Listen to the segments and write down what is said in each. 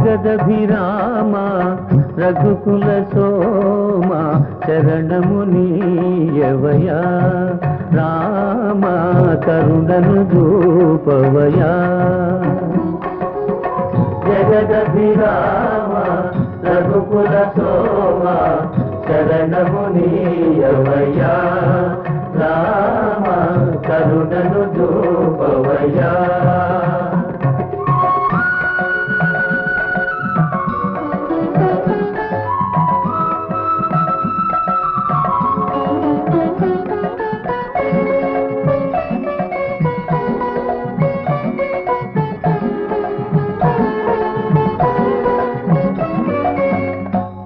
జగదభిరామ రఘుకుల సోమ శరణము నీయవయా రామ కరుణను చూపవయా జగదభిరామ రఘుకుల సోమ శరణము నీయవయా రామ కరుణను చూపవయా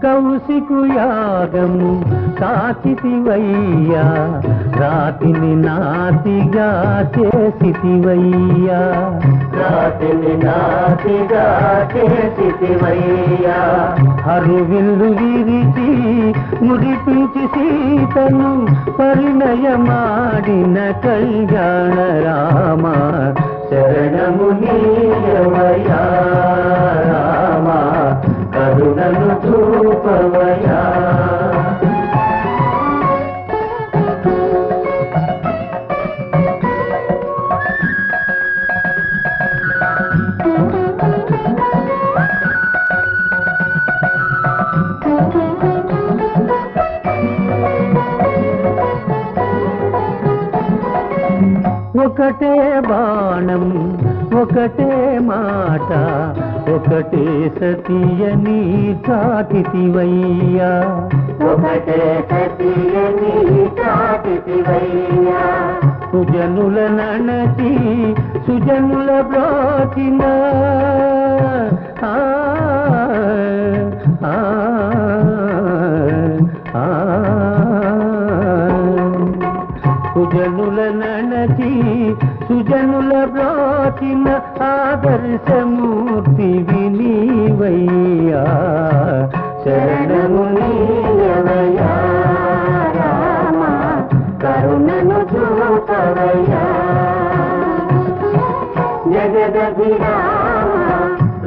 కౌశికు యాగము కాచితివయ్యా రాతిని నాతిగా చేసితివయ్యా రాతిని నాతిగా చేసితివయ్యా హరివిల్లు విరిచి ముడిపించి సీతను పరిణయమాడిన కళ్యాణ రామ శరణము నీయవయా రామ కరుణను చూపవయా ఒకటే బాణం ఒకటే మాట ఒకటే సతియని చాటితివయ్యా ఒకటే సతియని చాటితివయ్యా సుజనుల నణచి సుజనుల బ్రోచిన సుజనుల నణచి సుజనుల బ్రోచిన ఆదర్శమూర్తి వినీవయ్యా శరణము నీయవయా రామ కరుణను చూపవయ్యా జగదభిరామ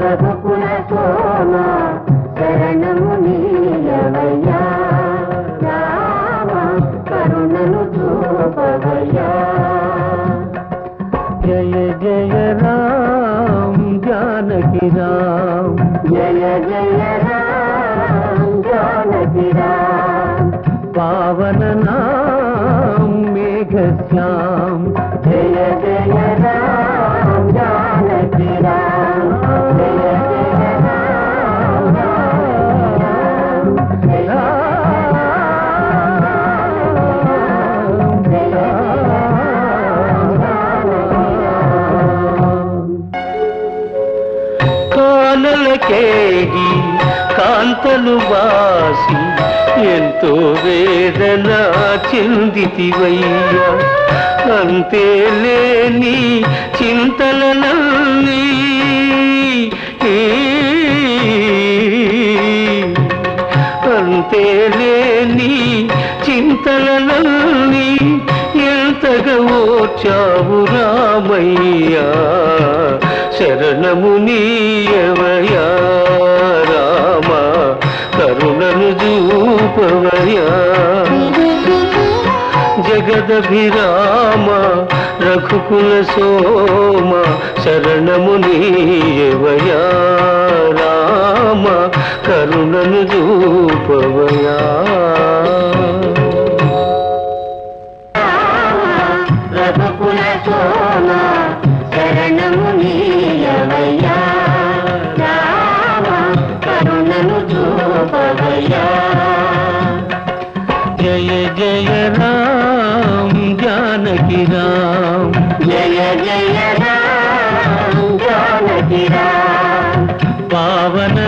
రఘుకుల సోమ శరణము నీయవయా రామ కరుణను చూపవయ్యా జయ జయ రామ జానకి రామ జయ జయ రామ జానకి రామ పావన నామ మేఘశ్యామ జయ జయ రామ జానకి రామ జయ జయ రామ కానలకేగి కాంతలు బాసి ఎంతో వేదన చెందితివయ్యా అంతే లేని చింతలనల్లి అంతే లేని చింతలనల్లి ఎంతగా ఓర్చావు రామయ్యా శరణము నీయవయా రామ కరుణను చూపవయా జగదభిరామ రఘుకుల సోమ శరణము నీయవయా రామ కరుణను చూపవయా రఘుకుల సోమ శరణము నీయవయా రామ కరుణను చూపవయా జయ జయ రామ జానకి రామ జయ జయ రామ జానకి రామ పావన